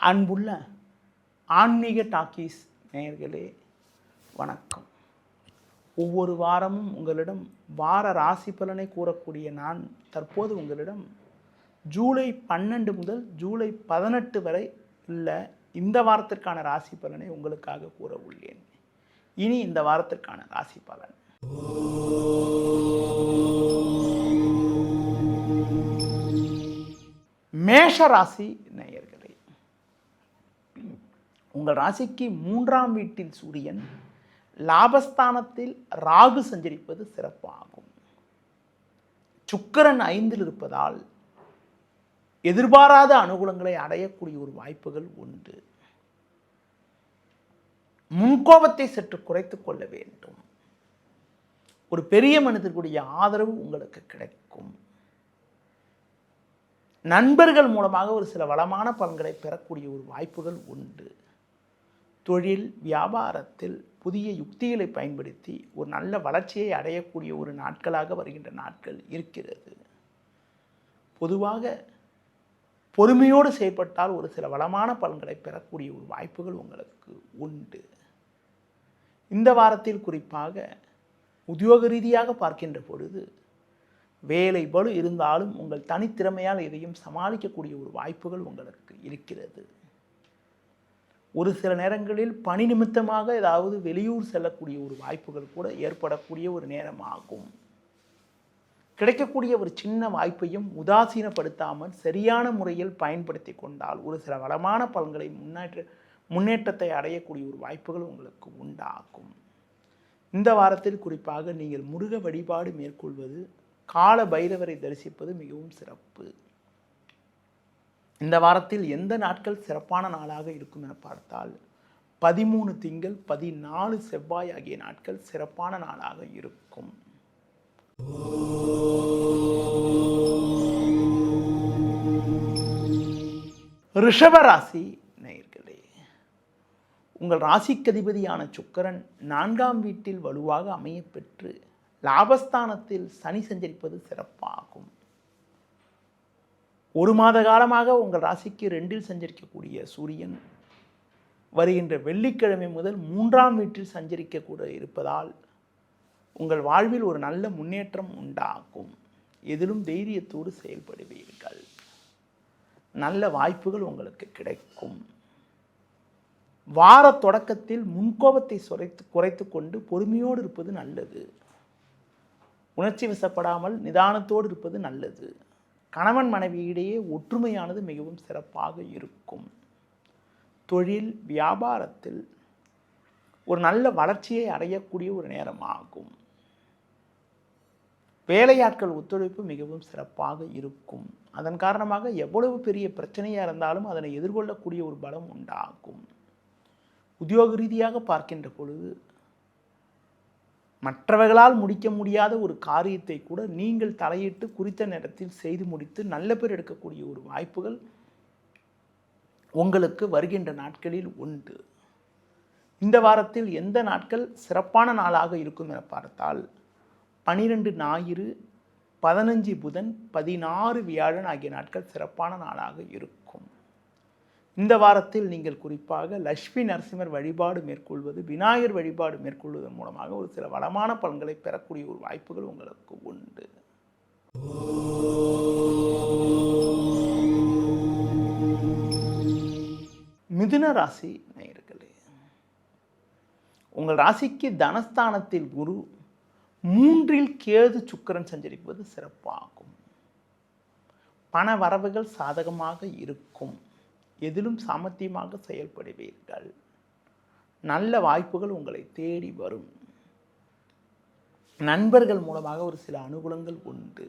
அன்புள்ள ஆன்மீக டாக்கீஸ் நேயர்களே வணக்கம். ஒவ்வொரு வாரமும் உங்களிடம் வார ராசி பலனை கூறக்கூடிய நான் தற்போது உங்களிடம் ஜூலை 12 முதல் ஜூலை 18 வரை உள்ள இந்த வாரத்திற்கான ராசி பலனை உங்களுக்காக கூற உள்ளேன். இனி இந்த வாரத்திற்கான ராசி பலன். மேஷ ராசி நேயர்களே, உங்கள் ராசிக்கு 3ஆம் வீட்டில் சூரியன், லாபஸ்தானத்தில் ராகு சஞ்சரிப்பது சிறப்பாகும். சுக்கிரன் 5ல் இருப்பதால் எதிர்பாராத அனுகூலங்களை அடையக்கூடிய ஒரு வாய்ப்புகள் உண்டு. முன்கோபத்தை சற்று குறைத்துக் கொள்ள வேண்டும். ஒரு பெரிய மனிதர்களுடைய ஆதரவு உங்களுக்கு கிடைக்கும். நண்பர்கள் மூலமாக ஒரு சில வளமான பலன்களை பெறக்கூடிய ஒரு வாய்ப்புகள் உண்டு. தொழில் வியாபாரத்தில் புதிய யுக்திகளை பயன்படுத்தி ஒரு நல்ல வளர்ச்சியை அடையக்கூடிய ஒரு நாட்களாக வருகின்ற நாட்கள் இருக்கிறது. பொதுவாக பொறுமையோடு செயல்பட்டால் ஒரு சில வளமான பலன்களை பெறக்கூடிய ஒரு வாய்ப்புகள் உங்களுக்கு உண்டு. இந்த வாரத்தில் குறிப்பாக உத்தியோக ரீதியாக பார்க்கின்ற பொழுது வேலை பளு இருந்தாலும் உங்கள் தனித்திறமையால் எதையும் சமாளிக்கக்கூடிய ஒரு வாய்ப்புகள் உங்களுக்கு இருக்கிறது. ஒரு சில நேரங்களில் பணி நிமித்தமாக ஏதாவது வெளியூர் செல்லக்கூடிய ஒரு வாய்ப்புகள் கூட ஏற்படக்கூடிய ஒரு நேரமாகும். கிடைக்கக்கூடிய ஒரு சின்ன வாய்ப்பையும் உதாசீனப்படுத்தாமல் சரியான முறையில் பயன்படுத்தி கொண்டால் ஒரு சில வளமான பலன்களை முன்னேற்றத்தை அடையக்கூடிய ஒரு வாய்ப்புகள் உங்களுக்கு உண்டாகும். இந்த வாரத்தில் குறிப்பாக நீங்கள் முருக வழிபாடு மேற்கொள்வது, கால பைரவரை தரிசிப்பது மிகவும் சிறப்பு. இந்த வாரத்தில் எந்த நாட்கள் சிறப்பான நாளாக இருக்கும் என பார்த்தால் 13 திங்கள் 14 செவ்வாய் ஆகிய நாட்கள் சிறப்பான நாளாக இருக்கும். ரிஷப ராசி நேயர்களே, உங்கள் ராசிக்கதிபதியான சுக்கிரன் 4ஆம் வீட்டில் வலுவாக அமைய பெற்று லாபஸ்தானத்தில் சனி சஞ்சரிப்பது சிறப்பாகும். ஒரு மாத காலமாக உங்கள் ராசிக்கு 2ல் சஞ்சரிக்கக்கூடிய சூரியன் வருகின்ற வெள்ளிக்கிழமை முதல் 3ஆம் வீட்டில் சஞ்சரிக்கக்கூட இருப்பதால் உங்கள் வாழ்வில் ஒரு நல்ல முன்னேற்றம் உண்டாகும். எதிலும் தைரியத்தோடு செயல்படுவீர்கள். நல்ல வாய்ப்புகள் உங்களுக்கு கிடைக்கும். வார தொடக்கத்தில் முன்கோபத்தை குறைத்து கொண்டு பொறுமையோடு இருப்பது நல்லது. உணர்ச்சி வசப்படாமல் நிதானத்தோடு இருப்பது நல்லது. கணவன் மனைவியிடையே ஒற்றுமையானது மிகவும் சிறப்பாக இருக்கும். தொழில் வியாபாரத்தில் ஒரு நல்ல வளர்ச்சியை அடையக்கூடிய ஒரு நேரமாகும். வேலையாட்கள் ஒத்துழைப்பு மிகவும் சிறப்பாக இருக்கும். அதன் காரணமாக எவ்வளவு பெரிய பிரச்சனையாக இருந்தாலும் அதனை எதிர்கொள்ளக்கூடிய ஒரு பலம் உண்டாகும். உத்தியோக ரீதியாக பார்க்கின்ற பொழுது மற்றவர்களால் முடிக்க முடியாத ஒரு காரியத்தை கூட நீங்கள் தலையிட்டு குறித்த நேரத்தில் செய்து முடித்து நல்ல பேர் எடுக்கக்கூடிய ஒரு வாய்ப்புகள் உங்களுக்கு வருகின்ற நாட்களில் உண்டு. இந்த வாரத்தில் எந்த நாட்கள் சிறப்பான நாளாக இருக்கும் என பார்த்தால் 12 ஞாயிறு, 15 புதன், 16 வியாழன் ஆகிய நாட்கள் சிறப்பான நாளாக இருக்கும். இந்த வாரத்தில் நீங்கள் குறிப்பாக லட்சுமி நரசிம்மர் வழிபாடு மேற்கொள்வது, விநாயகர் வழிபாடு மேற்கொள்வதன் மூலமாக ஒரு சில வளமான பலன்களை பெறக்கூடிய ஒரு வாய்ப்புகள் உங்களுக்கு உண்டு. மிதுன ராசி நேயர்களே, உங்கள் ராசிக்கு தனஸ்தானத்தில் குரு, 3ல் கேது சுக்கிரன் சஞ்சரிப்பது சிறப்பாகும். பண வரவுகள் சாதகமாக இருக்கும். எதிலும் சாமர்த்தியமாக செயல்படுவீர்கள். நல்ல வாய்ப்புகள் உங்களை தேடி வரும். நண்பர்கள் மூலமாக ஒரு சில அனுகூலங்கள் உண்டு.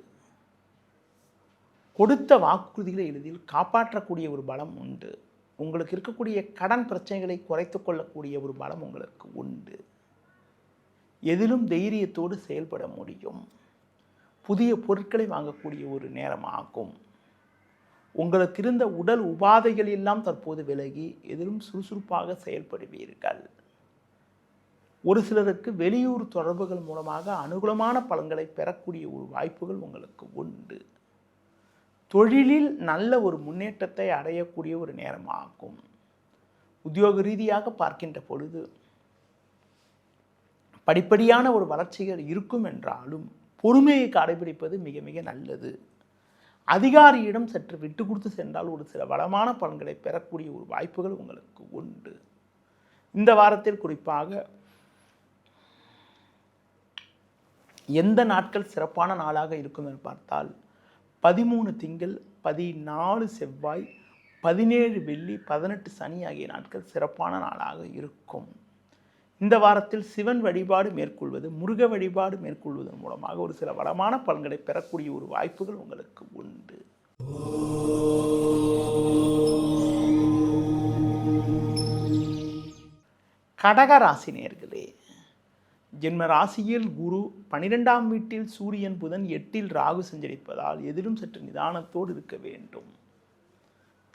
கொடுத்த வாக்குறுதிகளை எளிதில் காப்பாற்றக்கூடிய ஒரு பலம் உண்டு. உங்களுக்கு இருக்கக்கூடிய கடன் பிரச்சனைகளை குறைத்து கொள்ளக்கூடிய ஒரு பலம் உங்களுக்கு உண்டு. எதிலும் தைரியத்தோடு செயல்பட முடியும். புதிய பொருட்களை வாங்கக்கூடிய ஒரு நேரமாகும். உங்களுக்கு இருந்த உடல் உபாதைகள் எல்லாம் தற்போது விலகி எதிலும் சுறுசுறுப்பாக செயல்படுவீர்கள். ஒரு சிலருக்கு வெளியூர் தொடர்புகள் மூலமாக அனுகூலமான பலன்களை பெறக்கூடிய ஒரு வாய்ப்புகள் உங்களுக்கு உண்டு. தொழிலில் நல்ல ஒரு முன்னேற்றத்தை அடையக்கூடிய ஒரு நேரமாகும். உத்தியோக ரீதியாக பார்க்கின்ற பொழுது படிப்படியான ஒரு வளர்ச்சிகள் இருக்கும் என்றாலும் பொறுமையை கடைபிடிப்பது மிக மிக நல்லது. அதிகாரியிடம் சற்று விட்டு கொடுத்து சென்றால் ஒரு சில வளமான பலன்களை பெறக்கூடிய ஒரு வாய்ப்புகள் உங்களுக்கு உண்டு. இந்த வாரத்தில் குறிப்பாக எந்த நாட்கள் சிறப்பான நாளாக இருக்கும் என்று பார்த்தால் 13 திங்கள், 14 செவ்வாய், 17 வெள்ளி, 18 சனி ஆகிய நாட்கள் சிறப்பான நாளாக இருக்கும். இந்த வாரத்தில் சிவன் வழிபாடு மேற்கொள்வது, முருக வழிபாடு மேற்கொள்வதன் மூலமாக ஒரு சில வளமான பலன்களை பெறக்கூடிய ஒரு வாய்ப்புகள் உங்களுக்கு உண்டு. கடக ராசி நேயர்களே, ஜென்ம ராசியில் குரு, 12ஆம் வீட்டில் சூரியன், புதன், 8இல் ராகு சஞ்சரிப்பதால் எதிலும் சற்று நிதானத்தோடு இருக்க வேண்டும்.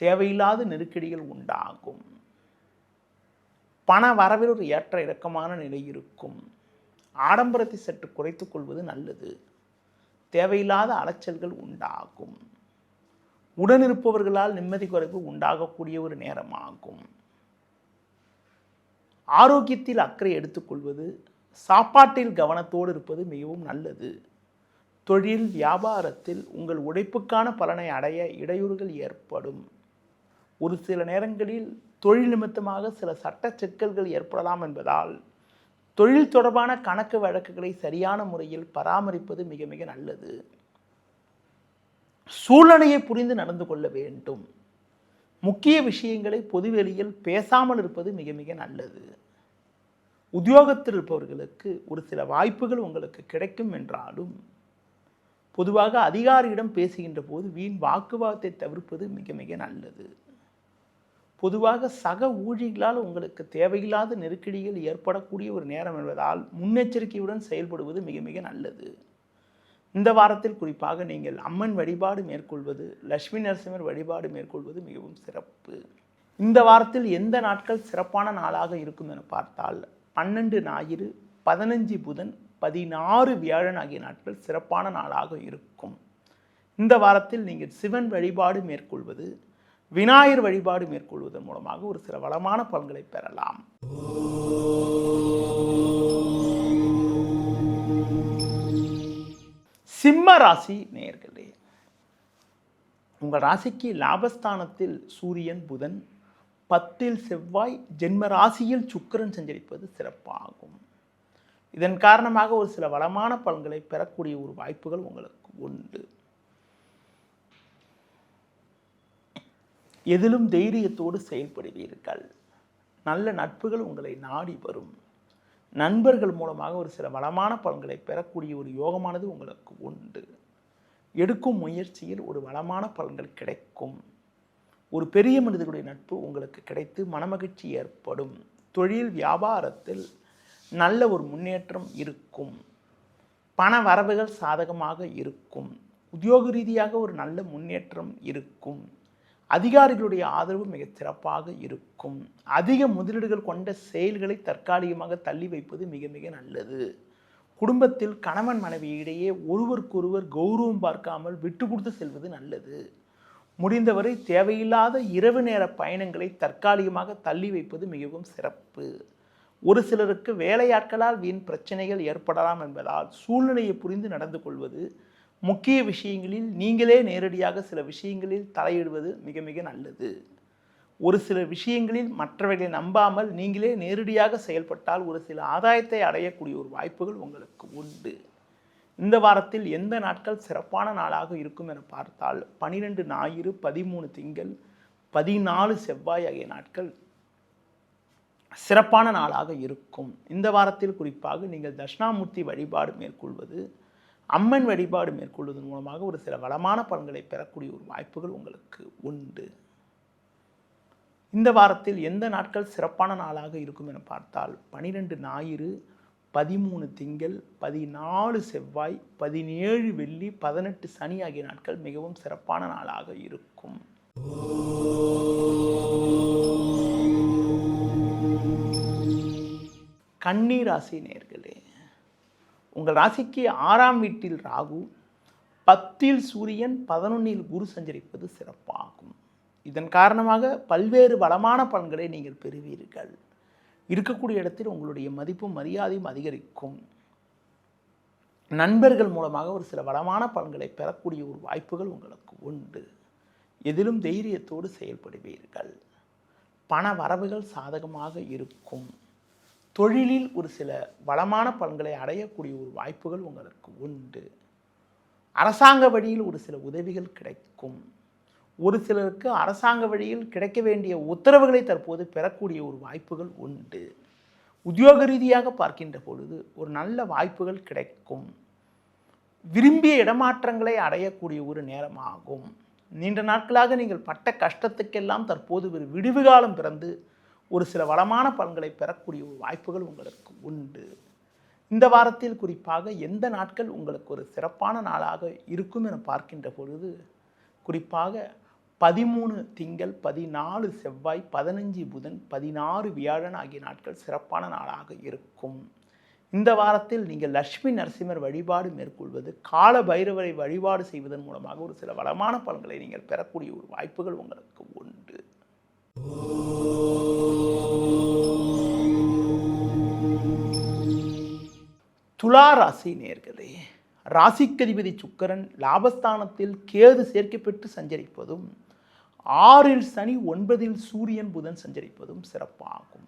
தேவையில்லாத நெருக்கடிகள் உண்டாகும். பண வரவில் ஒரு ஏற்ற இறக்கமான நிலை இருக்கும். ஆடம்பரத்தை சற்று குறைத்துக் கொள்வது நல்லது. தேவையில்லாத அலைச்சல்கள் உண்டாகும். உடனிருப்பவர்களால் நிம்மதி குறைவு உண்டாகக்கூடிய ஒரு நேரமாகும். ஆரோக்கியத்தில் அக்கறை எடுத்துக்கொள்வது, சாப்பாட்டில் கவனத்தோடு இருப்பது மிகவும் நல்லது. தொழில் வியாபாரத்தில் உங்கள் உழைப்புக்கான பலனை அடைய இடையூறுகள் ஏற்படும். ஒரு சில நேரங்களில் தொழில் நிமித்தமாக சில சட்ட சிக்கல்கள் ஏற்படலாம் என்பதால் தொழில் தொடர்பான கணக்கு வழக்குகளை சரியான முறையில் பராமரிப்பது மிக மிக நல்லது. சூழ்நிலையை புரிந்து நடந்து கொள்ள வேண்டும். முக்கிய விஷயங்களை பொதுவெளியில் பேசாமல் இருப்பது மிக மிக நல்லது. உத்தியோகத்தில் இருப்பவர்களுக்கு ஒரு சில வாய்ப்புகள் உங்களுக்கு கிடைக்கும் என்றாலும் பொதுவாக அதிகாரியிடம் பேசுகின்ற போது வீண் வாக்குவாதத்தை தவிர்ப்பது மிக மிக நல்லது. பொதுவாக சக ஊழியர்களால் உங்களுக்கு தேவையில்லாத நெருக்கடிகள் ஏற்படக்கூடிய ஒரு நேரம் என்பதால் முன்னெச்சரிக்கையுடன் செயல்படுவது மிக மிக நல்லது. இந்த வாரத்தில் குறிப்பாக நீங்கள் அம்மன் வழிபாடு மேற்கொள்வது, லட்சுமி நரசிம்மர் வழிபாடு மேற்கொள்வது மிகவும் சிறப்பு. இந்த வாரத்தில் எந்த நாட்கள் சிறப்பான நாளாக இருக்கும் என பார்த்தால் 12 ஞாயிறு, 15 புதன், 16 வியாழன் ஆகிய நாட்கள் சிறப்பான நாளாக இருக்கும். இந்த வாரத்தில் நீங்கள் சிவன் வழிபாடு மேற்கொள்வது, விநாயகர் வழிபாடு மேற்கொள்வதன் மூலமாக ஒரு சில வளமான பலன்களை பெறலாம். சிம்ம ராசி நேயர்களே, உங்கள் ராசிக்கு லாபஸ்தானத்தில் சூரியன், புதன், 10இல் செவ்வாய், ஜென்ம ராசியில் சுக்கிரன் சஞ்சரிப்பது சிறப்பாகும். இதன் காரணமாக ஒரு சில வளமான பலன்களை பெறக்கூடிய ஒரு வாய்ப்புகள் உங்களுக்கு உண்டு. எதிலும் தைரியத்தோடு செயல்படுவீர்கள். நல்ல நட்புகள் உங்களை நாடி வரும். நண்பர்கள் மூலமாக ஒரு சில வளமான பலன்களை பெறக்கூடிய ஒரு யோகமானது உங்களுக்கு உண்டு. எடுக்கும் முயற்சியில் ஒரு வளமான பலன்கள் கிடைக்கும். ஒரு பெரிய மனிதர்களுடைய நட்பு உங்களுக்கு கிடைத்து மனமகிழ்ச்சி ஏற்படும். தொழில் வியாபாரத்தில் நல்ல ஒரு முன்னேற்றம் இருக்கும். பண வரவுகள் சாதகமாக இருக்கும். உத்தியோக ரீதியாக ஒரு நல்ல முன்னேற்றம் இருக்கும். அதிகாரிகளுடைய ஆதரவு மிக சிறப்பாக இருக்கும். அதிக முதலீடுகள் கொண்ட செயல்களை தற்காலிகமாக தள்ளி வைப்பது மிக மிக நல்லது. குடும்பத்தில் கணவன் மனைவி இடையே ஒருவருக்கொருவர் கௌரவம் பார்க்காமல் விட்டு கொடுத்து செல்வது நல்லது. முடிந்தவரை தேவையில்லாத இரவு நேர பயணங்களை தற்காலிகமாக தள்ளி வைப்பது மிகவும் சிறப்பு. ஒரு சிலருக்கு வேலையாட்களால் வீண் பிரச்சனைகள் ஏற்படலாம் என்பதால் சூழ்நிலையை புரிந்து நடந்து கொள்வது, முக்கிய விஷயங்களில் நீங்களே நேரடியாக சில விஷயங்களில் தலையிடுவது மிக மிக நல்லது. ஒரு சில விஷயங்களில் மற்றவர்களை நம்பாமல் நீங்களே நேரடியாக செயல்பட்டால் ஒரு சில ஆதாயத்தை அடையக்கூடிய ஒரு வாய்ப்புகள் உங்களுக்கு உண்டு. இந்த வாரத்தில் எந்த நாட்கள் சிறப்பான நாளாக இருக்கும் என பார்த்தால் 12 ஞாயிறு, 13 திங்கள், 14 செவ்வாய் ஆகிய நாட்கள் சிறப்பான நாளாக இருக்கும். இந்த வாரத்தில் குறிப்பாக நீங்கள் தட்சிணாமூர்த்தி வழிபாடு மேற்கொள்வது, அம்மன் வழிபாடு மேற்கொள்வதன் மூலமாக ஒரு சில வளமான பலன்களை பெறக்கூடிய ஒரு வாய்ப்புகள் உங்களுக்கு உண்டு. இந்த வாரத்தில் எந்த நாட்கள் சிறப்பான நாளாக இருக்கும் என பார்த்தால் 12 ஞாயிறு, 13 திங்கள், 14 செவ்வாய், 17 வெள்ளி, 18 சனி ஆகிய நாட்கள் மிகவும் சிறப்பான நாளாக இருக்கும். கன்னி ராசி நேயர்களே, உங்கள் ராசிக்கு 6ஆம் வீட்டில் ராகு, 10ல் சூரியன் 11ல் குரு சஞ்சரிப்பது சிறப்பாகும். இதன் காரணமாக பல்வேறு வளமான பலன்களை நீங்கள் பெறுவீர்கள். இருக்கக்கூடிய இடத்தில் உங்களுடைய மதிப்பும் மரியாதையும் அதிகரிக்கும். நண்பர்கள் மூலமாக ஒரு சில வளமான பலன்களை பெறக்கூடிய ஒரு வாய்ப்புகள் உங்களுக்கு உண்டு. எதிலும் தைரியத்தோடு செயல்படுவீர்கள். பண வரவுகள் சாதகமாக இருக்கும். தொழிலில் ஒரு சில வளமான பலன்களை அடையக்கூடிய ஒரு வாய்ப்புகள் உங்களுக்கு உண்டு. அரசாங்க வழியில் ஒரு சில உதவிகள் கிடைக்கும். ஒரு சிலருக்கு அரசாங்க வழியில் கிடைக்க வேண்டிய உத்தரவுகளை தற்போது பெறக்கூடிய ஒரு வாய்ப்புகள் உண்டு. உத்தியோக ரீதியாக பார்க்கின்ற பொழுது ஒரு நல்ல வாய்ப்புகள் கிடைக்கும். விரும்பிய இடமாற்றங்களை அடையக்கூடிய ஒரு நேரமாகும். நீண்ட நாட்களாக நீங்கள் பட்ட கஷ்டத்துக்கெல்லாம் தற்போது ஒரு விடுவு காலம் பிறந்து ஒரு சில வளமான பலன்களை பெறக்கூடிய ஒரு வாய்ப்புகள் உங்களுக்கு உண்டு. இந்த வாரத்தில் குறிப்பாக எந்த நாட்கள் உங்களுக்கு ஒரு சிறப்பான நாளாக இருக்கும் என பார்க்கின்ற பொழுது குறிப்பாக 13 திங்கள், 14 செவ்வாய், 15 புதன், 16 வியாழன் ஆகிய நாட்கள் சிறப்பான நாளாக இருக்கும். இந்த வாரத்தில் நீங்கள் லட்சுமி நரசிம்மர் வழிபாடு மேற்கொள்வது, கால பைரவரை வழிபாடு செய்வதன் மூலமாக ஒரு சில வளமான பலன்களை நீங்கள் பெறக்கூடிய ஒரு வாய்ப்புகள் உங்களுக்கு உண்டு. துலா ராசி நேயர்களே, ராசிக்கதிபதி சுக்கிரன் லாபஸ்தானத்தில் கேது சேர்க்கை பெற்று சஞ்சரிப்பதும், 6ல் சனி, 9ல் சூரியன் புதன் சஞ்சரிப்பதும் சிறப்பாகும்.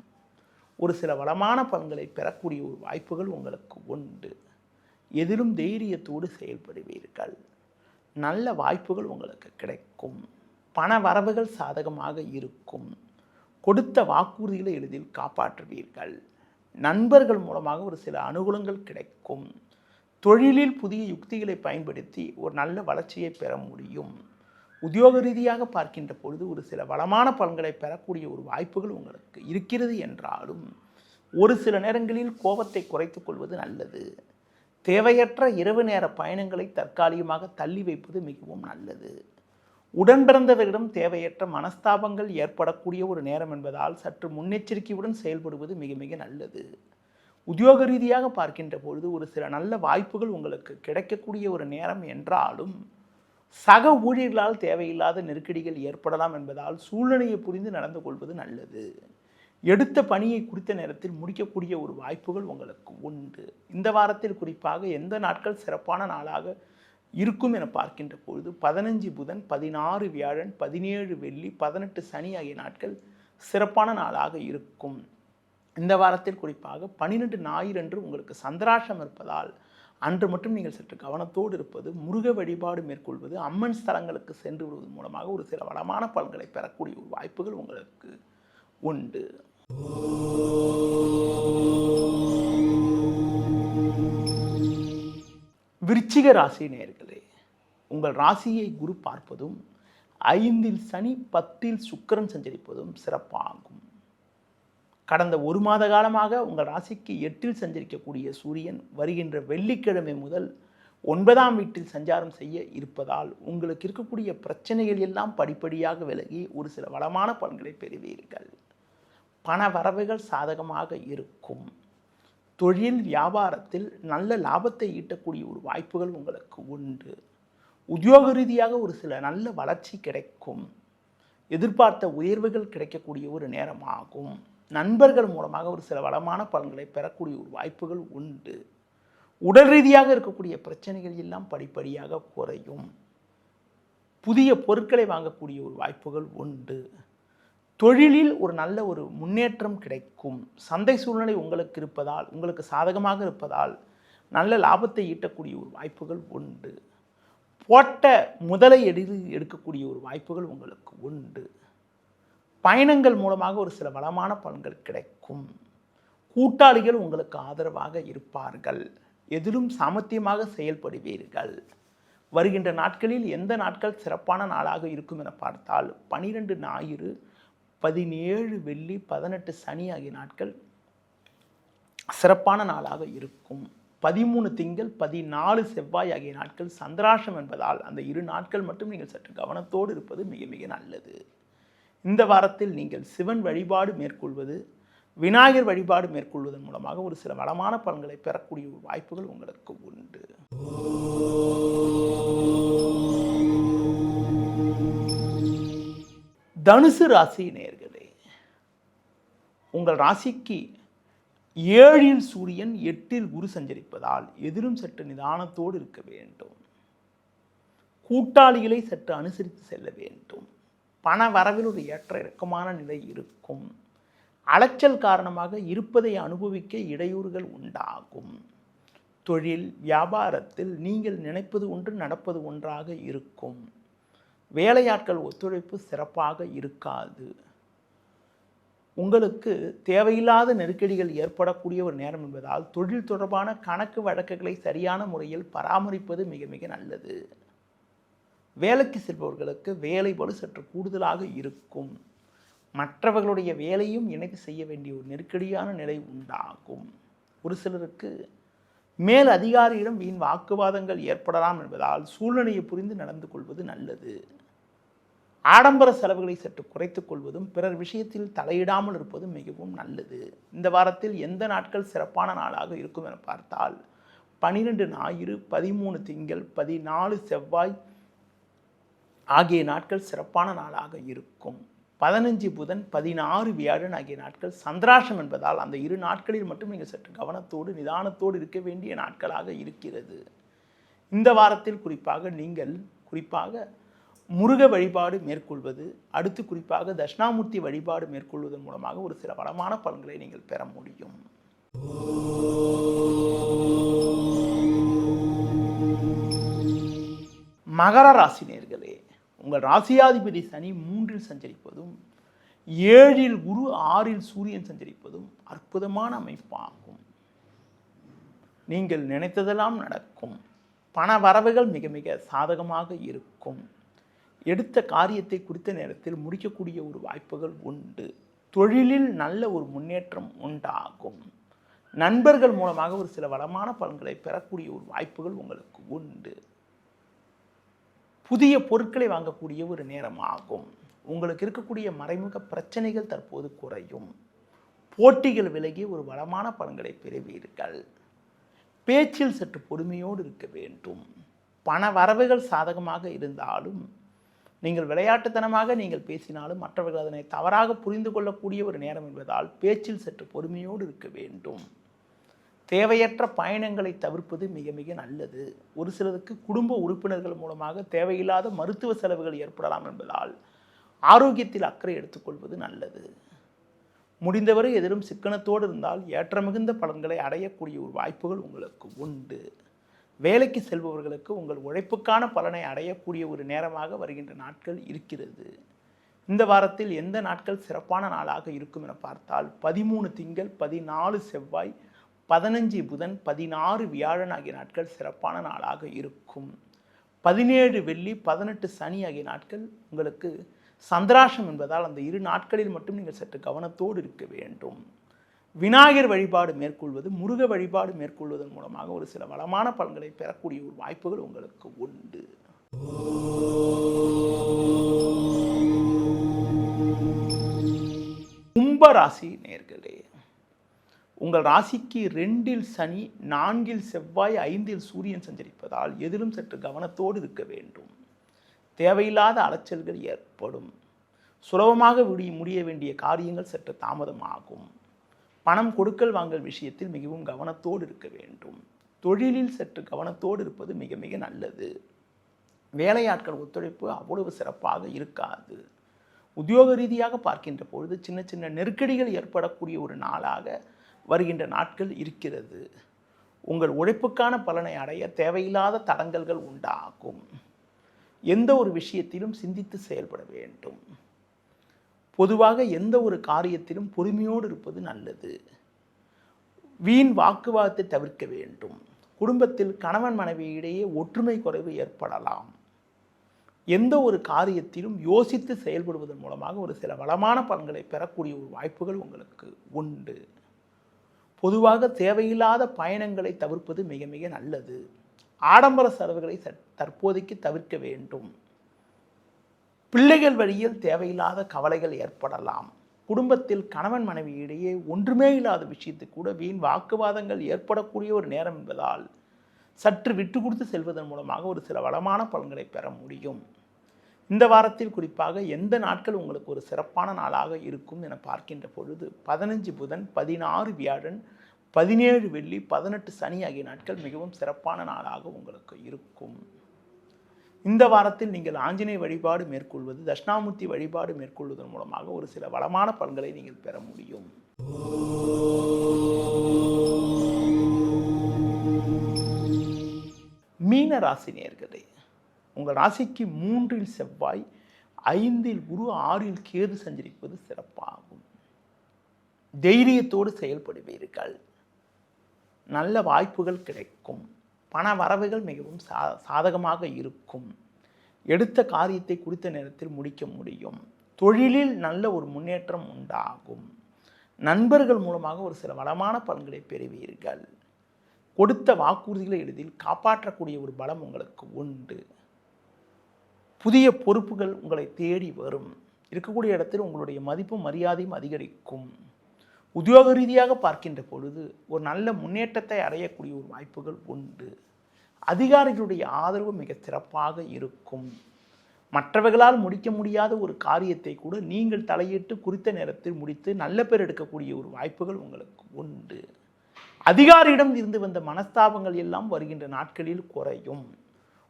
ஒரு சில வளமான பலன்களை பெறக்கூடிய ஒரு வாய்ப்புகள் உங்களுக்கு உண்டு. எதிலும் தைரியத்தோடு செயல்படுவீர்கள். நல்ல வாய்ப்புகள் உங்களுக்கு கிடைக்கும். பண வரவுகள் சாதகமாக இருக்கும். கொடுத்த வாக்குறுதிகளை எளிதில் காப்பாற்றுவீர்கள். நண்பர்கள் மூலமாக ஒரு சில அனுகூலங்கள் கிடைக்கும். தொழிலில் புதிய யுக்திகளை பயன்படுத்தி ஒரு நல்ல வளர்ச்சியை பெற முடியும். உத்தியோக ரீதியாக பார்க்கின்ற பொழுது ஒரு சில வளமான பலன்களை பெறக்கூடிய ஒரு வாய்ப்புகள் உங்களுக்கு இருக்கிறது என்றாலும் ஒரு சில நேரங்களில் கோபத்தை குறைத்துக் கொள்வது நல்லது. தேவையற்ற இரவு நேர பயணங்களை தற்காலிகமாக தள்ளி வைப்பது மிகவும் நல்லது. உடன் பிறந்தவர்களிடம் தேவையற்ற மனஸ்தாபங்கள் ஏற்படக்கூடிய ஒரு நேரம் என்பதால் சற்று முன்னெச்சரிக்கையுடன் செயல்படுவது மிக மிக நல்லது. உத்தியோக ரீதியாக பார்க்கின்ற பொழுது ஒரு சில நல்ல வாய்ப்புகள் உங்களுக்கு கிடைக்கக்கூடிய ஒரு நேரம் என்றாலும் சக ஊழியர்களால் தேவையில்லாத நெருக்கடிகள் ஏற்படலாம் என்பதால் சூழ்நிலையை புரிந்து நடந்து கொள்வது நல்லது. எடுத்த பணியை குறித்த நேரத்தில் முடிக்கக்கூடிய ஒரு வாய்ப்புகள் உங்களுக்கு உண்டு. இந்த வாரத்தில் குறிப்பாக எந்த நாட்கள் சிறப்பான நாளாக இருக்கும் என பார்க்கின்ற பொழுது 15 புதன், 16 வியாழன், 17 வெள்ளி, 18 சனி ஆகிய நாட்கள் சிறப்பான நாளாக இருக்கும். இந்த வாரத்தில் குறிப்பாக 12 ஞாயிறு அன்று உங்களுக்கு சந்திராஷ்டம் இருப்பதால் அன்று மட்டும் நீங்கள் சற்று கவனத்தோடு இருப்பது, முருக வழிபாடு மேற்கொள்வது, அம்மன் ஸ்தலங்களுக்கு சென்று விடுவதன் மூலமாக ஒரு சில வளமான பலன்களை பெறக்கூடிய ஒரு வாய்ப்புகள் உங்களுக்கு உண்டு. விருச்சிக ராசி நேயர்களே, உங்கள் ராசியை குரு பார்ப்பதும், 5ல் சனி, 10ல் சுக்கிரன் சஞ்சரிப்பதும் சிறப்பாகும். கடந்த ஒரு மாத காலமாக உங்கள் ராசிக்கு 8ல் சஞ்சரிக்கக்கூடிய சூரியன் வருகின்ற வெள்ளிக்கிழமை முதல் 9ஆம் வீட்டில் சஞ்சாரம் செய்ய இருப்பதால் உங்களுக்கு இருக்கக்கூடிய பிரச்சனைகள் எல்லாம் படிப்படியாக விலகி ஒரு சில வளமான பலன்களை பெறுவீர்கள். பண வரவுகள் சாதகமாக இருக்கும். தொழில் வியாபாரத்தில் நல்ல லாபத்தை ஈட்டக்கூடிய ஒரு வாய்ப்புகள் உங்களுக்கு உண்டு. உத்தியோக ரீதியாக ஒரு சில நல்ல வளர்ச்சி கிடைக்கும். எதிர்பார்த்த உயர்வுகள் கிடைக்கக்கூடிய ஒரு நேரமாகும். நண்பர்கள் மூலமாக ஒரு சில வளமான பலன்களை பெறக்கூடிய ஒரு வாய்ப்புகள் உண்டு. உடல் ரீதியாக இருக்கக்கூடிய பிரச்சனைகள் எல்லாம் படிப்படியாக குறையும். புதிய பொருட்களை வாங்கக்கூடிய ஒரு வாய்ப்புகள் உண்டு. தொழிலில் ஒரு நல்ல ஒரு முன்னேற்றம் கிடைக்கும். சந்தை சூழ்நிலை உங்களுக்கு இருப்பதால், உங்களுக்கு சாதகமாக இருப்பதால் நல்ல லாபத்தை ஈட்டக்கூடிய ஒரு வாய்ப்புகள் உண்டு. போட்ட முதலை எடுக்கக்கூடிய ஒரு வாய்ப்புகள் உங்களுக்கு உண்டு. பயணங்கள் மூலமாக ஒரு சில வளமான பலன்கள் கிடைக்கும். கூட்டாளிகள் உங்களுக்கு ஆதரவாக இருப்பார்கள். எதிலும் சாமர்த்தியமாக செயல்படுவீர்கள். வருகின்ற நாட்களில் எந்த நாட்கள் சிறப்பான நாளாக இருக்கும் என பார்த்தால் 12 ஞாயிறு, 17 வெள்ளி, 18 சனி ஆகிய நாட்கள் சிறப்பான நாளாக இருக்கும். 13 திங்கள், 14 செவ்வாய் ஆகிய நாட்கள் சந்திராஷ்டம் என்பதால் அந்த 2 நாட்கள் மட்டும் நீங்கள் சற்று கவனத்தோடு இருப்பது மிக மிக நல்லது. இந்த வாரத்தில் நீங்கள் சிவன் வழிபாடு மேற்கொள்வது, விநாயகர் வழிபாடு மேற்கொள்வதன் மூலமாக ஒரு சில வளமான பலன்களை பெறக்கூடிய வாய்ப்புகள் உங்களுக்கு உண்டு. தனுசு ராசி நேயர்களே, உங்கள் ராசிக்கு 7ல் சூரியன் 8ல் குரு சஞ்சரிப்பதால் எதிலும் சற்று நிதானத்தோடு இருக்க வேண்டும். கூட்டாளிகளை சற்று அனுசரித்து செல்ல வேண்டும். பண வரவில் ஒரு ஏற்ற இறக்கமான நிலை இருக்கும். அலைச்சல் காரணமாக இருப்பதை அனுபவிக்க இடையூறுகள் உண்டாகும். தொழில் வியாபாரத்தில் நீங்கள் நினைப்பது ஒன்று நடப்பது ஒன்றாக இருக்கும். வேலையாட்கள் ஒத்துழைப்பு சிறப்பாக இருக்காது. உங்களுக்கு தேவையில்லாத நெருக்கடிகள் ஏற்படக்கூடிய ஒரு நேரம் என்பதால் தொழில் தொடர்பான கணக்கு வழக்குகளை சரியான முறையில் பராமரிப்பது மிக மிக நல்லது. வேலைக்கு செல்பவர்களுக்கு வேலை பளு சற்று கூடுதலாக இருக்கும். மற்றவர்களுடைய வேலையும் இணைத்து செய்ய வேண்டிய ஒரு நெருக்கடியான நிலை உண்டாகும். ஒரு சிலருக்கு மேல் அதிகாரியிடம் வீண் வாக்குவாதங்கள் ஏற்படலாம் என்பதால் சூழ்நிலையை புரிந்து நடந்து கொள்வது நல்லது. ஆடம்பர செலவுகளை சற்று குறைத்துக் கொள்வதும் பிறர் விஷயத்தில் தலையிடாமல் இருப்பதும் மிகவும் நல்லது. இந்த வாரத்தில் எந்த நாட்கள் சிறப்பான நாளாக இருக்கும் என பார்த்தால் 12 ஞாயிறு, 13 திங்கள், 14 செவ்வாய் ஆகிய நாட்கள் சிறப்பான நாளாக இருக்கும். 15 புதன், 16 வியாழன் ஆகிய நாட்கள் சந்திராஷ்டம் என்பதால் அந்த 2 நாட்களில் மட்டும் நீங்கள் சற்று கவனத்தோடு நிதானத்தோடு இருக்க வேண்டிய நாட்களாக இருக்கிறது. இந்த வாரத்தில் குறிப்பாக முருக வழிபாடு மேற்கொள்வது, அடுத்து குறிப்பாக தட்சிணாமூர்த்தி வழிபாடு மேற்கொள்வதன் மூலமாக ஒரு சில வளமான பலன்களை நீங்கள் பெற முடியும். மகர ராசி நேயர்களே, உங்கள் ராசியாதிபதி சனி 3ல் சஞ்சரிப்பதும் 7ல் குரு 6ல் சூரியன் சஞ்சரிப்பதும் அற்புதமான அமைப்பாகும். நீங்கள் நினைத்ததெல்லாம் நடக்கும். பண வரவுகள் மிக மிக சாதகமாக இருக்கும். எடுத்த காரியத்தை குறித்த நேரத்தில் முடிக்கக்கூடிய ஒரு வாய்ப்புகள் உண்டு. தொழிலில் நல்ல ஒரு முன்னேற்றம் உண்டாகும். நண்பர்கள் மூலமாக ஒரு சில வளமான பலன்களை பெறக்கூடிய ஒரு வாய்ப்புகள் உங்களுக்கு உண்டு. புதிய பொருட்களை வாங்கக்கூடிய ஒரு நேரமாகும். உங்களுக்கு இருக்கக்கூடிய மறைமுக பிரச்சனைகள் தற்போது குறையும். போட்டிகள் விலகி ஒரு வளமான பலன்களை பெறுவீர்கள். பேச்சில் சற்று பொறுமையோடு இருக்க வேண்டும். பண வரவுகள் சாதகமாக இருந்தாலும் நீங்கள் விளையாட்டுத்தனமாக நீங்கள் பேசினாலும் மற்றவர்கள் அதனை தவறாக புரிந்து கொள்ளக்கூடிய ஒரு நேரம் என்பதால் பேச்சில் சற்று பொறுமையோடு இருக்க வேண்டும். தேவையற்ற பயணங்களை தவிர்ப்பது மிக மிக நல்லது. ஒரு சிலருக்கு குடும்ப உறுப்பினர்கள் மூலமாக தேவையில்லாத மருத்துவ செலவுகள் ஏற்படலாம் என்பதால் ஆரோக்கியத்தில் அக்கறை எடுத்துக்கொள்வது நல்லது. முடிந்தவரை எதிரும் சிக்கனத்தோடு இருந்தால் ஏற்ற மிகுந்த பலன்களை அடையக்கூடிய ஒரு வாய்ப்புகள் உங்களுக்கு உண்டு. வேலைக்கு செல்பவர்களுக்கு உங்கள் உழைப்புக்கான பலனை அடையக்கூடிய ஒரு நேரமாக வருகின்ற நாட்கள் இருக்கிறது. இந்த வாரத்தில் எந்த நாட்கள் சிறப்பான நாளாக இருக்கும் என பார்த்தால் 13 திங்கள், 14 செவ்வாய், 15 புதன், 16 வியாழன் ஆகிய நாட்கள் சிறப்பான நாளாக இருக்கும். 17 வெள்ளி, 18 சனி ஆகிய நாட்கள் உங்களுக்கு சந்திராஷ்டம் என்பதால் அந்த 2 நாட்களில் மட்டும் நீங்கள் சற்று கவனத்தோடு இருக்க வேண்டும். விநாயகர் வழிபாடு மேற்கொள்வது, முருக வழிபாடு மேற்கொள்வதன் மூலமாக ஒரு சில வளமான பலன்களை பெறக்கூடிய ஒரு வாய்ப்புகள் உங்களுக்கு உண்டு. கும்பராசி நேயர்களே, உங்கள் ராசிக்கு 2ல் சனி, 4ல் செவ்வாய், 5ல் சூரியன் சஞ்சரிப்பதால் எதிலும் சற்று கவனத்தோடு இருக்க வேண்டும். தேவையில்லாத அலைச்சல்கள் ஏற்படும். சுலபமாக முடிய வேண்டிய காரியங்கள் சற்று தாமதமாகும். பணம் கொடுக்கல் வாங்கல் விஷயத்தில் மிகவும் கவனத்தோடு இருக்க வேண்டும். தொழிலில் சற்று கவனத்தோடு இருப்பது மிக மிக நல்லது. வேலையாட்கள் ஒத்துழைப்பு அவ்வளவு சிறப்பாக இருக்காது. உத்தியோக ரீதியாக பார்க்கின்ற பொழுது சின்ன சின்ன நெருக்கடிகள் ஏற்படக்கூடிய ஒரு நாளாக வருகின்ற நாட்கள் இருக்கிறது. உங்கள் உழைப்புக்கான பலனை அடைய தேவையில்லாத தடங்கல்கள் உண்டாகும். எந்த ஒரு விஷயத்திலும் சிந்தித்து செயல்பட வேண்டும். பொதுவாக எந்த ஒரு காரியத்திலும் பொறுமையோடு இருப்பது நல்லது. வீண் வாக்குவாதத்தை தவிர்க்க வேண்டும். குடும்பத்தில் கணவன் மனைவி இடையே ஒற்றுமை குறைவு ஏற்படலாம். எந்த ஒரு காரியத்திலும் யோசித்து செயல்படுவதன் மூலமாக ஒரு சில வளமான பலன்களை பெறக்கூடிய ஒரு வாய்ப்புகள் உங்களுக்கு உண்டு. பொதுவாக தேவையில்லாத பயணங்களை தவிர்ப்பது மிக மிக நல்லது. ஆடம்பர செலவுகளை தற்போதைக்கு தவிர்க்க வேண்டும். பிள்ளைகள் வழியில் தேவையில்லாத கவலைகள் ஏற்படலாம். குடும்பத்தில் கணவன் மனைவி இடையே ஒன்றுமே இல்லாத விஷயத்துக்கு கூட வீண் வாக்குவாதங்கள் ஏற்படக்கூடிய ஒரு நேரம் என்பதால் சற்று விட்டு கொடுத்து செல்வதன் மூலமாக ஒரு சில வளமான பலன்களை பெற முடியும். இந்த வாரத்தில் குறிப்பாக எந்த நாட்கள் உங்களுக்கு ஒரு சிறப்பான நாளாக இருக்கும் என பார்க்கின்ற பொழுது 15 புதன், 16 வியாழன், 17 வெள்ளி, 18 சனி ஆகிய நாட்கள் மிகவும் சிறப்பான நாளாக உங்களுக்கு இருக்கும். இந்த வாரத்தில் நீங்கள் ஆஞ்சநேய வழிபாடு மேற்கொள்வது, தட்சிணாமூர்த்தி வழிபாடு மேற்கொள்வதன் மூலமாக ஒரு சில வளமான பலன்களை நீங்கள் பெற முடியும். மீன ராசி நேயர்களே, உங்கள் ராசிக்கு 3இல் செவ்வாய், 5இல் குரு, 6இல் கேது சஞ்சரிப்பது சிறப்பாகும். தைரியத்தோடு செயல்படுவீர்கள். நல்ல வாய்ப்புகள் கிடைக்கும். பண வரவுகள் மிகவும் சாதகமாக இருக்கும். எடுத்த காரியத்தை குறித்த நேரத்தில் முடிக்க முடியும். தொழிலில் நல்ல ஒரு முன்னேற்றம் உண்டாகும். நண்பர்கள் மூலமாக ஒரு சில வளமான பலன்களை பெறுவீர்கள். கொடுத்த வாக்குறுதிகளை எளிதில் காப்பாற்றக்கூடிய ஒரு பலம் உங்களுக்கு உண்டு. புதிய பொறுப்புகள் உங்களை தேடி வரும். இருக்கக்கூடிய இடத்தில் உங்களுடைய மதிப்பும் மரியாதையும் அதிகரிக்கும். உத்தியோக ரீதியாக பார்க்கின்ற பொழுது ஒரு நல்ல முன்னேற்றத்தை அடையக்கூடிய ஒரு வாய்ப்புகள் உண்டு. அதிகாரிகளுடைய ஆதரவு மிக சிறப்பாக இருக்கும். மற்றவர்களால் முடிக்க முடியாத ஒரு காரியத்தை கூட நீங்கள் தலையிட்டு குறித்த நேரத்தில் முடித்து நல்ல பேர் எடுக்கக்கூடிய ஒரு வாய்ப்புகள் உங்களுக்கு உண்டு. அதிகாரியிடம் இருந்து வந்த மனஸ்தாபங்கள் எல்லாம் வருகின்ற நாட்களில் குறையும்.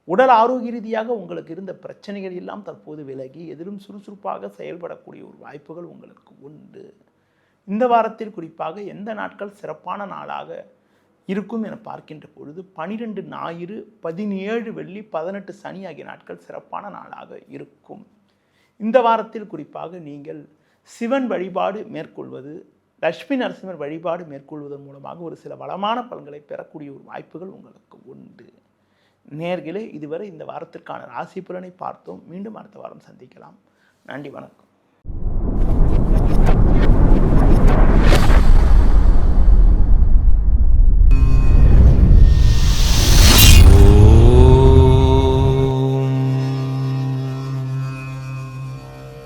உடல் ஆரோக்கிய ரீதியாக உங்களுக்கு இருந்த பிரச்சனைகள் எல்லாம் தற்போது விலகி எதிலும் சுறுசுறுப்பாக செயல்படக்கூடிய ஒரு வாய்ப்புகள் உங்களுக்கு உண்டு. இந்த வாரத்தில் குறிப்பாக எந்த நாட்கள் சிறப்பான நாளாக இருக்கும் என பார்க்கின்ற பொழுது 12 ஞாயிறு, 17 வெள்ளி, 18 சனி ஆகிய நாட்கள் சிறப்பான நாளாக இருக்கும். இந்த வாரத்தில் குறிப்பாக நீங்கள் சிவன் வழிபாடு மேற்கொள்வது, லட்சுமி நரசிம்மர் வழிபாடு மேற்கொள்வதன் மூலமாக ஒரு சில வளமான பலன்களை பெறக்கூடிய ஒரு வாய்ப்புகள் உங்களுக்கு உண்டு. நேயர்களே, இதுவரை இந்த வாரத்திற்கான ராசி பலனை பார்த்தோம். மீண்டும் அடுத்த வாரம் சந்திக்கலாம். நன்றி, வணக்கம்.